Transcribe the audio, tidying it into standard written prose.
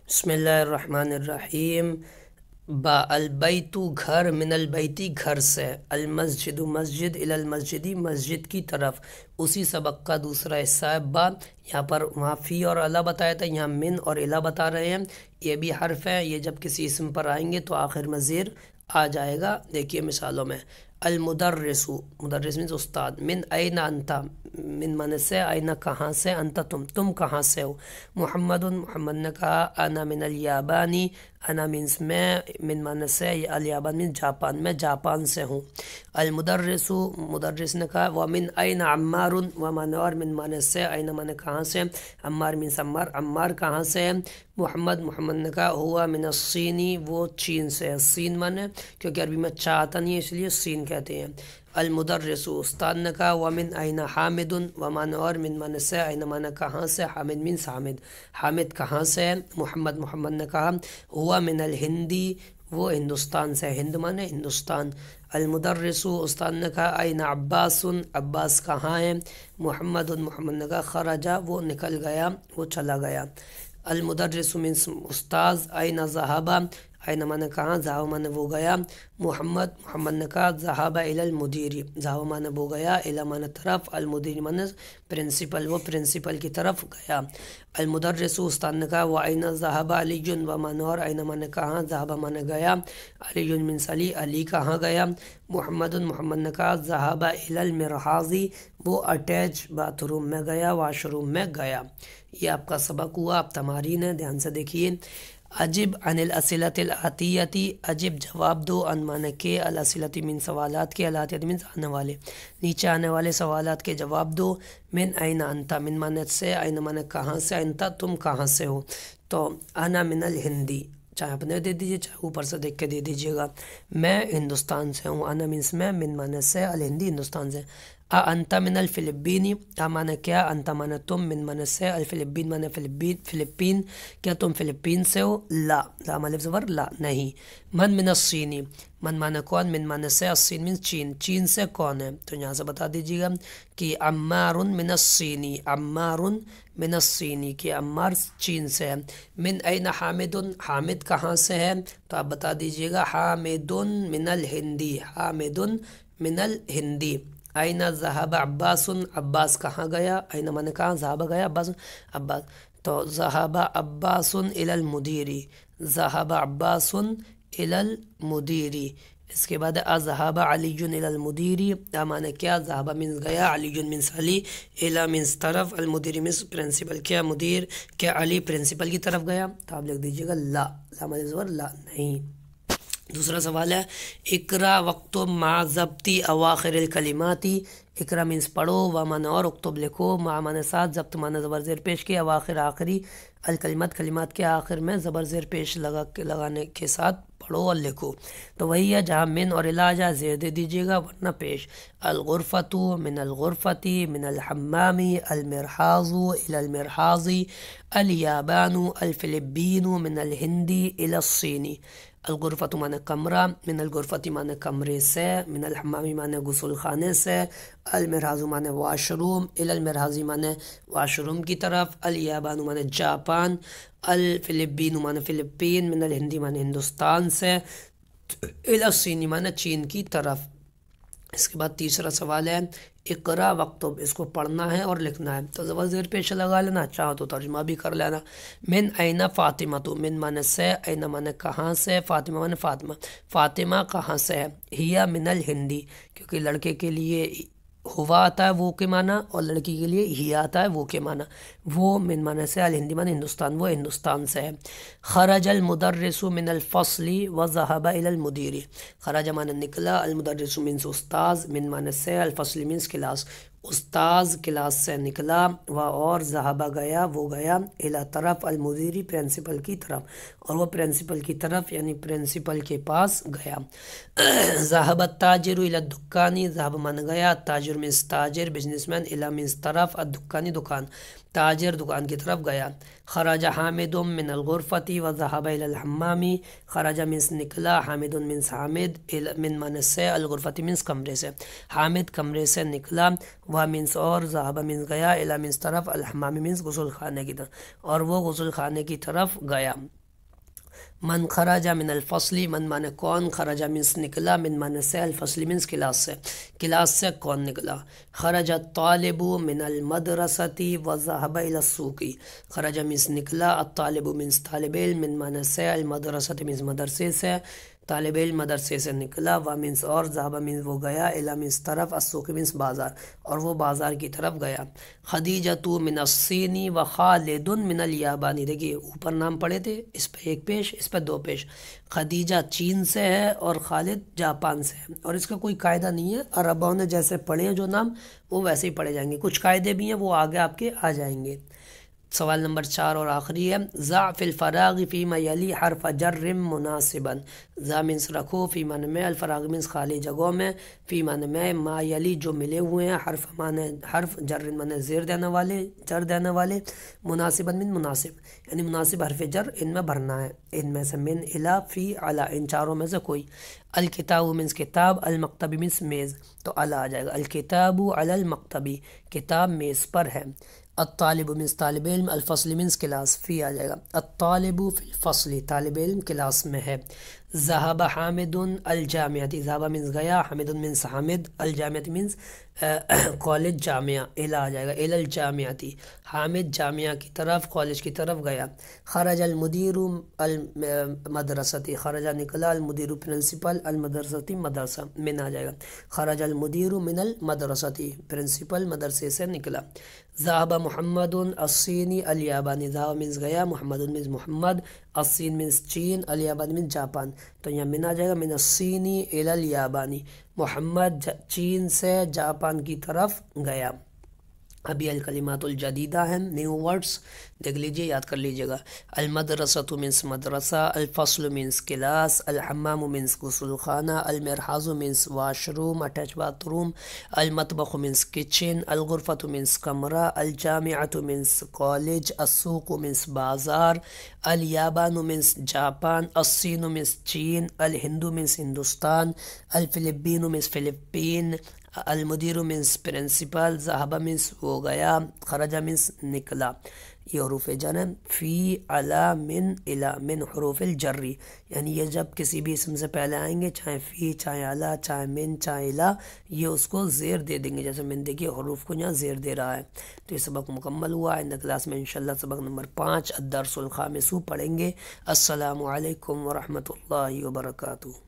بسم اللہ الرحمن الرحیم۔ با البیتو گھر، من البیتی گھر سے، المسجد مسجد، الی المسجدی مسجد کی طرف، اسی سبق کا دوسرا حصہ ہے با۔ یہاں پر وہاں فی اور الا بتایا تھا، یہاں من اور الا بتا رہے ہیں۔ یہ بھی حرف ہے، یہ جب کسی اسم پر آئیں گے تو آخر میں زیر آ جائے گا۔ دیکھیے مثالوں میں، المدرس، مدرس مینس استاد، من این انت، من من سے، این کہاں سے، انت تم کہاں سے ہو۔ محمد، محمد نے کہا انا من الیابانی، انا مینس میں، من من سے، الیابان مینس جاپان، میں جاپان سے ہوں۔ المدرس، مدرس نے کہا ومن این عمار، ومن اور من من سے، این من کہاں سے، عمار مینس عمار، عمار کہاں سے ہے۔ محمد، محمد نے کہا ہوا من الصینی، وہ چین سے ہے، سین من ہے کیونکہ عربی میں چا آتا نہیں ہے اس لیے سین کہتے ہیں۔ المدرس، استاد نے کہا ومن این حامد، ومن اور من من سے، این من کہاں سے، حامد مینس حامد، حامد کہاں سے ہے۔ محمد، محمد نے کہا ہوا من الہندی، وہ ہندوستان سے، ہند من ہے ہندوستان۔ المدرس، استاد نے کہا این عباس، عباس کہاں ہے۔ محمد، محمد نے کہا خرجا، وہ نکل گیا، وہ چلا گیا۔ المدرس مینس استاذ، این ذهب، این من کہاں، ذهب من وہ گیا۔ محمد، محمد نے کہا ذهب الی المدیر، ذهب من وہ گیا، الی من طرف، المدیر من پرنسپل، وہ پرنسپل کی طرف گیا۔ المدرس، استاد نے کہا وَأَيْنَ ذَهَبَ عَلِيٌّ، وَمَنْ اور این من کہاں، ذهب من گیا، علی مینس علی، علی کہاں گیا۔ محمد، محمد نے کہا ذهب الی المرحاض، وہ اٹیچ باتھ روم میں گیا، واش روم میں گیا۔ یہ آپ کا سبق ہوا، آپ تمارین ہیں، دھیان سے دیکھیے۔ اجب عن الاسئلۃ الآتیۃ، اجب جواب دو، عن معنی کے، الاسئلۃ من سوالات کے، الآتیۃ من آنے والے، نیچے آنے والے سوالات کے جواب دو۔ من این انت، من معنی سے، این معنی کہاں سے، انت تم کہاں سے ہو۔ تو انا من الہندی، چاہے اپنے دے دیجیے چاہے اوپر سے دیکھ کے دے دیجیے گا۔ میں ہندوستان سے ہوں، انا مینس میں، من معنی سے، الہندی ہندوستان سے۔ انت من الفلپینی، معنی کیا، انت معنی تم، من معنی سے، الفلپین معنی فلپین، کیا تم فلپین سے ہو۔ لا، لام الف زبر لا، نہیں۔ من الصینی، من معنی کون، من معنی سے، الصین مینس چین، چین سے کون ہے، تو یہاں سے بتا دیجیے گا کہ عمار من الصینی، عمار من الصینی، کہ عمار چین سے ہے۔ من این حامد، حامد کہاں سے ہے، تو آپ بتا دیجیے گا حامد من الہندی، حامد من الہندی۔ این ذهب عباس، عباس کہاں گیا، این من کہاں، ذهب گیا، عباس، عباس، تو ذهب عباس الی المدیر، ذهب عباس الی المدیر۔ اس کے بعد ذهب علی الی المدیر، معنی کیا، ذهب مینس گیا، علی مینس علی، الی مینس طرف، المدیر مینس پرنسپل، کیا مدیر، کیا علی پرنسپل کی طرف گیا، تو آپ لکھ دیجیے گا لا، لام الف زبر لا، نہیں۔ دوسرا سوال ہے اقرا وکتب مع ضبطی اواخر الکلماتی، اقرا مینس پڑھو، ومن اور اکتب لکھو، مع معنی ساتھ، ضبط معنی زبر زیر پیش کے، اواخر آخری، الکلمات کلمات کے آخر میں زبر زیر پیش لگانے کے ساتھ پڑھو اور لکھو۔ تو وہی ہے جہاں من اور علاجہ زیر دے دیجیے گا ورنہ پیش۔ الغرفۃ من الغرفۃ، من الحمام، المرحاض الی المرحاض، الیابان، الفلپین، من الہندی الی الصینی۔ الغرفۃ معنی کمرہ، من الغرفۃ معنی کمرے سے، من الحمام معنی غسل خانے سے، المرحاض معنی واش روم، الی المرحاض معنی واش روم کی طرف، الیابان معنی جاپان، الفلپین معنی فلپین، من الہندی معنی ہندوستان سے، الی الصین معنی چین کی طرف۔ اس کے بعد تیسرا سوال ہے اقرا وکتب، اس کو پڑھنا ہے اور لکھنا ہے، تو زبر زیر پیش لگا لینا، چاہو تو ترجمہ بھی کر لینا۔ من این فاطمہ، تو من معنی سے، این معنی کہاں سے، فاطمہ معنی فاطمہ، فاطمہ کہاں سے ہے۔ ہیا من الہندی، کیونکہ لڑکے کے لیے ہوا آتا ہے وہ کے معنی اور لڑکی کے لیے ہی آتا ہے وہ کے معنی، وہ من معنی سے، الہندی معنی ہندوستان، وہ ہندوستان سے ہے۔ خرج المدرس من الفصل وذهب الى المدیر، خرج معنی نکلا، المدرس مینس استاذ، من معنی سے، الفصل مینس کلاس، استاذ کلاس سے نکلا، و اور ذهب گیا، وہ گیا، الی طرف، المدیری پرنسپل کی طرف، اور وہ پرنسپل کی طرف یعنی پرنسپل کے پاس گیا۔ ذهب التاجر الی الدکان، ذهب من گیا، تاجر مینس تاجر بزنس مین، الی مینس طرف، الدکانی دکان، تاجر دکان کی طرف گیا۔ خرج حامد من الغرفۃ وذهب الى الحمام، خرج مینس نکلا، حامد مینس حامد، من من سے، الغرفۃ مینس کمرے سے، حامد کمرے سے نکلا، و مینس اور، ذهب مینس گیا، الی مینس طرف، الحمام مینس غسل خانے کی طرف، اور وہ غسل خانے کی طرف گیا۔ من خرجا من الفصلی، من مانے کون، خرجا مینس نکلا، من مانے سے، الفصلی مینس کلاس سے، کلاس سے کون نکلا. خرج الطالب من المدرستی وذهب الى السوق، خرجا مینس نکلا، الطالب مینس طالب علم، من مانے سے، المدرسۃ مینس مدرسے سے، طالب علم مدرسے سے نکلا، و مینس اور، ذهب مینس وہ گیا، الی مینس طرف، السوق مینس بازار، اور وہ بازار کی طرف گیا. خدیجۃ من الصین و خالد من الیابانی، دیکھیے اوپر نام پڑے تھے، اس پہ ایک پیش، اس پہ دو پیش. خدیجہ چین سے ہے اور خالد جاپان سے ہے، اور اس کا کوئی قاعدہ نہیں ہے، عربوں نے جیسے پڑھے ہیں جو نام وہ ویسے ہی پڑھے جائیں گے، کچھ قاعدے بھی ہیں وہ آگے آپ کے آ جائیں گے. سوال نمبر 4 اور آخری ہے، ضع فی الفراغ فیما یلی حرف جر مناسبا، ضع مینس رکھو، فی معنی میں، الفراغ مینس خالی جگہوں میں، فی معنی میں، ما یلی جو ملے ہوئے ہیں، حرف معنی حرف، جر معنی زیر دینے والے، جر دینے والے، مناسبا من مناسب، یعنی مناسب حرف جر ان میں بھرنا ہے، ان میں سے، من، الی، فی، علی، ان چاروں میں سے کوئی. الکتاب مینس کتاب، المکتب مینس میز، تو علی آ جائے گا، الکتاب علی المکتبی، کتاب میز پر ہے. الطالب مینس طالب علم، الفصل مینس کلاس، فی آ جائے گا. الطالب فی الفصل، طالب علم کلاس میں ہے. ذهب حامد الجامعۃ، ذهب مینس گیا، حامد مینس حامد، الجامعۃ مینس کالج، جامعہ، الی آ جائے گا، الی الجامعۃ، حامد جامعہ کی طرف، کالج کی طرف گیا. خرج المدیر المدرسۃ، خرج نکلا، المدیر پرنسپل، المدرسۃ مدرسہ، من آ جائے گا. خرج المدیر من المدرسۃ، پرنسپل مدرسے سے نکلا. ذهب محمد الصینی الیابانی، ذهب مینس گیا، محمد مینس محمد، الصین مینس چین، الیابانی مینس جاپان، تو یہاں من آ جائے گا، من الصینی الی الیابانی، محمد چین سے جاپان کی طرف گیا. ابھی الکلمات الجدیدہ ہیں، نیو ورڈس دیکھ لیجئے، یاد کر لیجئے گا. المدرسۃ مینس مدرسہ، الفصل مینس کلاس، الحمام مینس غسل خانہ، المرحاض means washroom, attach bathroom, المطبخ مینس کچن، الغرفۃ مینس کمرہ، الجامعۃ مینس کالج، السوق مینس بازار، الیابان مینس جاپان، الصین مینس چین، الہند مینس ہندوستان، الفلپین مینس فلپین، المدیر مینس پرنسپل، ذهب مینس وہ گیا، خرج مینس نکلا. یہ حروف جر ہیں، فی، علی، من، الی، من حروف الجری، یعنی یہ جب کسی بھی اسم سے پہلے آئیں گے، چاہے فی، چاہے علی، چاہے من، چاہے الی، یہ اس کو زیر دے دیں گے، جیسے من دیکھیے حروف کو یہاں زیر دے رہا ہے. تو یہ سبق مکمل ہوا ہے. کلاس میں انشاءاللہ سبق نمبر 5 الدرس الخامس پڑھیں گے. السلام علیکم ورحمۃ اللہ وبرکاتہ.